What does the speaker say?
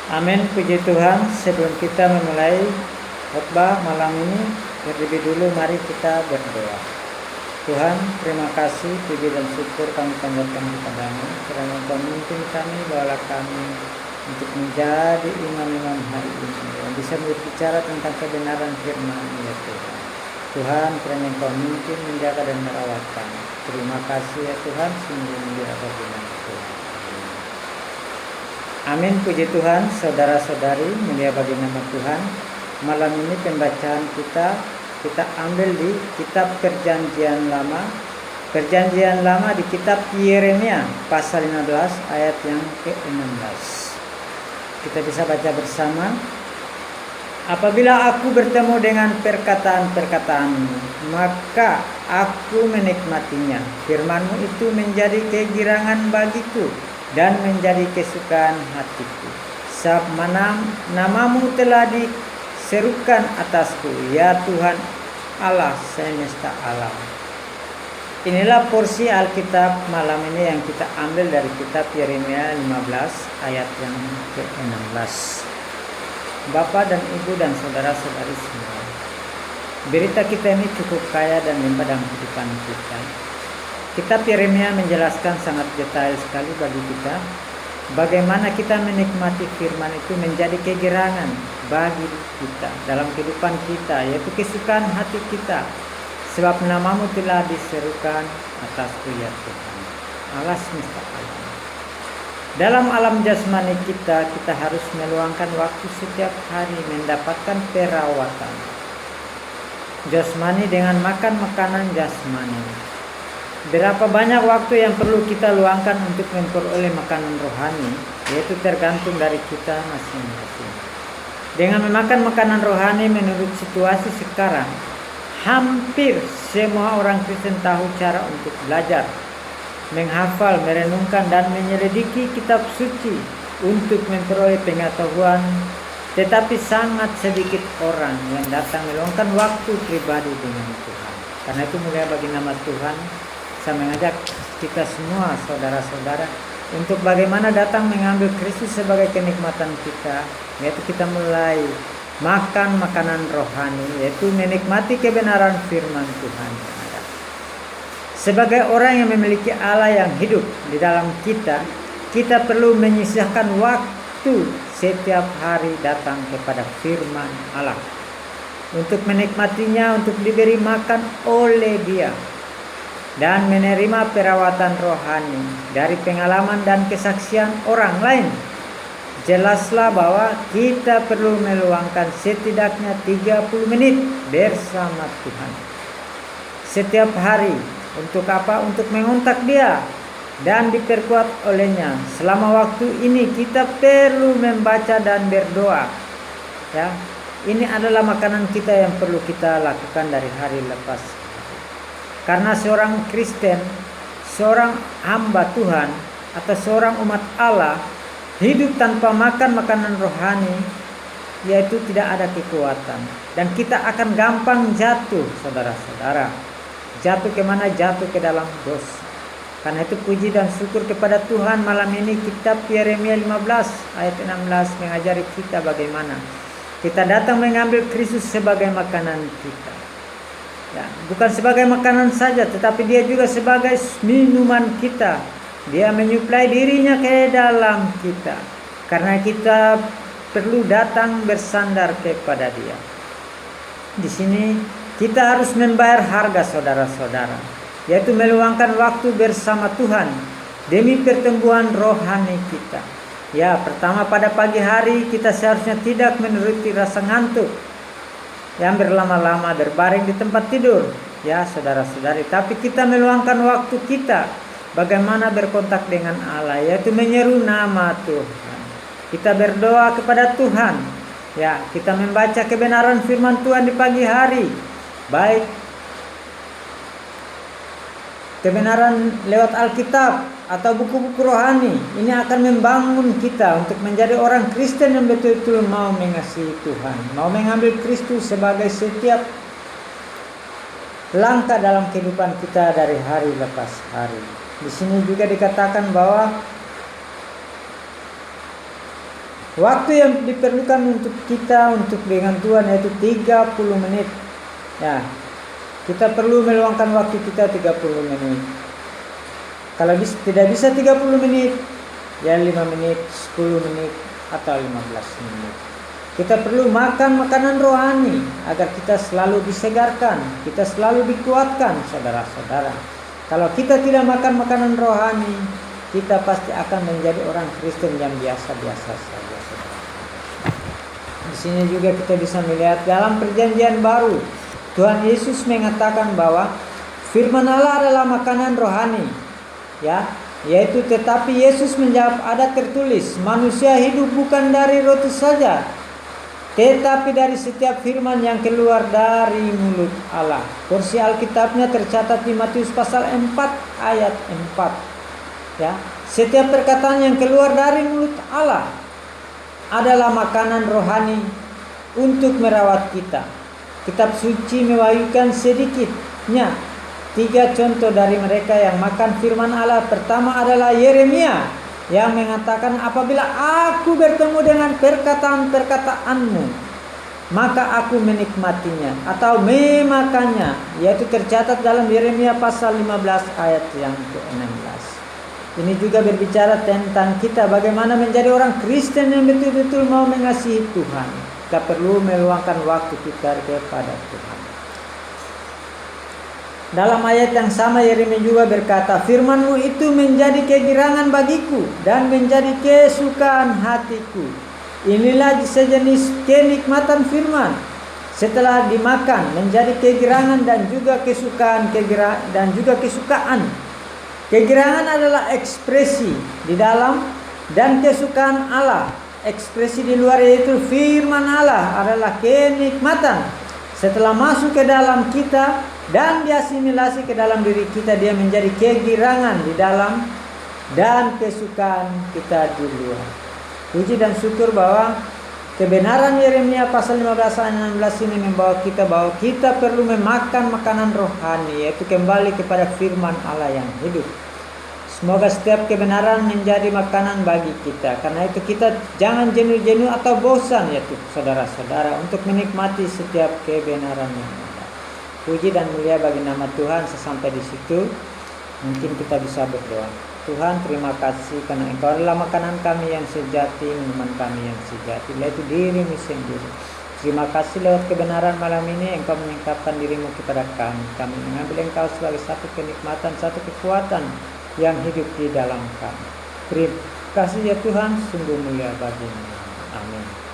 Amin, puji Tuhan. Sebelum kita memulai khotbah malam ini, terlebih dulu mari kita berdoa. Tuhan, terima kasih, puji dan syukur kami panjatkan kepadamu kerana Engkau memimpin kami, bawalah kami untuk menjadi imam-imam hari ini yang bisa berbicara tentang kebenaran firman ya Tuhan. Tuhan, kerana Engkau memimpin, menjaga dan merawat kami. Terima kasih ya Tuhan, sungguh mulia bagimu Tuhan. Amin, puji Tuhan. Saudara-saudari, mulia bagi nama Tuhan. Malam ini pembacaan kita ambil di kitab Perjanjian Lama. Perjanjian Lama di kitab Yeremia pasal 15 ayat yang ke-16. Kita bisa baca bersama. Apabila aku bertemu dengan perkataan-perkataanmu, maka aku menikmatinya. Firman-Mu itu menjadi kegirangan bagiku dan menjadi kesukaan hatiku. Sebab namamu telah diserukan atasku, ya Tuhan Allah semesta alam. Inilah porsi Alkitab malam ini yang kita ambil dari kitab Yeremia 15 ayat yang ke-16. Bapak dan Ibu dan saudara-saudari semua, berita kita ini cukup kaya dan limpah dalam kehidupan kita. Kitab Yeremia menjelaskan sangat detail sekali bagi kita bagaimana kita menikmati firman itu menjadi kegirangan bagi kita dalam kehidupan kita, yaitu kesukaan hati kita. Sebab namamu telah diserukan atasku ya Tuhan Allah semesta alam. Dalam alam jasmani kita harus meluangkan waktu setiap hari mendapatkan perawatan jasmani dengan makan makanan jasmani. Berapa banyak waktu yang perlu kita luangkan untuk memperoleh makanan rohani, yaitu tergantung dari kita masing-masing. Dengan memakan makanan rohani menurut situasi sekarang, hampir semua orang Kristen tahu cara untuk belajar, menghafal, merenungkan, dan menyelidiki kitab suci untuk memperoleh pengetahuan. Tetapi sangat sedikit orang yang datang meluangkan waktu pribadi dengan Tuhan. Karena itu mulia bagi nama Tuhan, saya mengajak kita semua saudara-saudara untuk bagaimana datang mengambil Kristus sebagai kenikmatan kita, yaitu kita mulai makan makanan rohani, yaitu menikmati kebenaran firman Tuhan. Sebagai orang yang memiliki Allah yang hidup di dalam kita perlu menyisihkan waktu setiap hari datang kepada firman Allah untuk menikmatinya, untuk diberi makan oleh Dia dan menerima perawatan rohani dari pengalaman dan kesaksian orang lain. Jelaslah bahwa kita perlu meluangkan setidaknya 30 menit bersama Tuhan setiap hari. Untuk apa? Untuk mengontak Dia dan diperkuat olehnya. Selama waktu ini kita perlu membaca dan berdoa. Ya, ini adalah makanan kita yang perlu kita lakukan dari hari lepas hari. Karena seorang Kristen, seorang hamba Tuhan atau seorang umat Allah hidup tanpa makan makanan rohani, yaitu tidak ada kekuatan, dan kita akan gampang jatuh, saudara-saudara. Jatuh kemana? Jatuh ke dalam dosa. Karena itu puji dan syukur kepada Tuhan malam ini kitab Yeremia 15 ayat 16 mengajari kita bagaimana kita datang mengambil Kristus sebagai makanan kita. Ya, bukan sebagai makanan saja, tetapi Dia juga sebagai minuman kita. Dia menyuplai dirinya ke dalam kita. Karena kita perlu datang bersandar kepada Dia. Di sini kita harus membayar harga, saudara-saudara, yaitu meluangkan waktu bersama Tuhan demi pertumbuhan rohani kita. Ya, pertama pada pagi hari kita seharusnya tidak menuruti rasa ngantuk yang berlama-lama berbaring di tempat tidur, ya saudara-saudari. Tapi kita meluangkan waktu kita bagaimana berkontak dengan Allah, yaitu menyeru nama Tuhan. Kita berdoa kepada Tuhan. Ya, kita membaca kebenaran firman Tuhan di pagi hari. Baik kebenaran lewat Alkitab atau buku-buku rohani, ini akan membangun kita untuk menjadi orang Kristen yang betul-betul mau mengasihi Tuhan, mau mengambil Kristus sebagai setiap langkah dalam kehidupan kita dari hari lepas hari. Di sini juga dikatakan bahwa Waktu yang diperlukan untuk kita untuk dengan Tuhan yaitu 30 menit. Ya, kita perlu meluangkan waktu kita 30 menit. Kalau tidak bisa 30 menit, ya 5 menit, 10 menit, atau 15 menit. Kita perlu makan makanan rohani agar kita selalu disegarkan, kita selalu dikuatkan, saudara-saudara. Kalau kita tidak makan makanan rohani, kita pasti akan menjadi orang Kristen yang biasa-biasa saja. Di sini juga kita bisa melihat dalam perjanjian baru, Tuhan Yesus mengatakan bahwa firman Allah adalah makanan rohani, ya, yaitu tetapi Yesus menjawab, ada tertulis, manusia hidup bukan dari roti saja, tetapi dari setiap firman yang keluar dari mulut Allah. Porsi Alkitabnya tercatat di Matius pasal 4 ayat 4. Ya, setiap perkataan yang keluar dari mulut Allah adalah makanan rohani untuk merawat kita. Kitab suci mewahyukan sedikitnya 3 contoh dari mereka yang makan firman Allah. Pertama adalah Yeremia yang mengatakan, apabila aku bertemu dengan perkataan-perkataanmu, maka aku menikmatinya atau memakannya, yaitu tercatat dalam Yeremia pasal 15 ayat yang ke-16. Ini juga berbicara tentang kita bagaimana menjadi orang Kristen yang betul-betul mau mengasihi Tuhan. Kita perlu meluangkan waktu kita kepada Tuhan. Dalam ayat yang sama Yeremia juga berkata, firman-Mu itu menjadi kegirangan bagiku dan menjadi kesukaan hatiku. Inilah sejenis kenikmatan firman. Setelah dimakan menjadi kegirangan dan juga kesukaan, Kegirangan adalah ekspresi di dalam dan kesukaan Allah. Ekspresi di luar yaitu firman Allah adalah kenikmatan. Setelah masuk ke dalam kita dan diasimilasi ke dalam diri kita, dia menjadi kegirangan di dalam dan kesukaan kita di luar. Puji dan syukur bahwa kebenaran Yeremia pasal 15 ayat 16 ini membawa kita bahwa kita perlu memakan makanan rohani, yaitu kembali kepada firman Allah yang hidup. Semoga setiap kebenaran menjadi makanan bagi kita. Karena itu kita jangan jenuh-jenuh atau bosan, ya saudara-saudara, untuk menikmati setiap kebenaran yang ada. Puji dan mulia bagi nama Tuhan. Sesampai di situ mungkin kita bisa berdoa. Tuhan, terima kasih karena Engkau adalah makanan kami yang sejati, minuman kami yang sejati, yaitu diri-Mu sendiri. Terima kasih lewat kebenaran malam ini Engkau menyingkapkan diri-Mu kepada kami. Kami mengambil Engkau sebagai satu kenikmatan, satu kekuatan yang hidup di dalam kami. Terima kasih ya Tuhan, sungguh mulia bagi-Mu. Amin.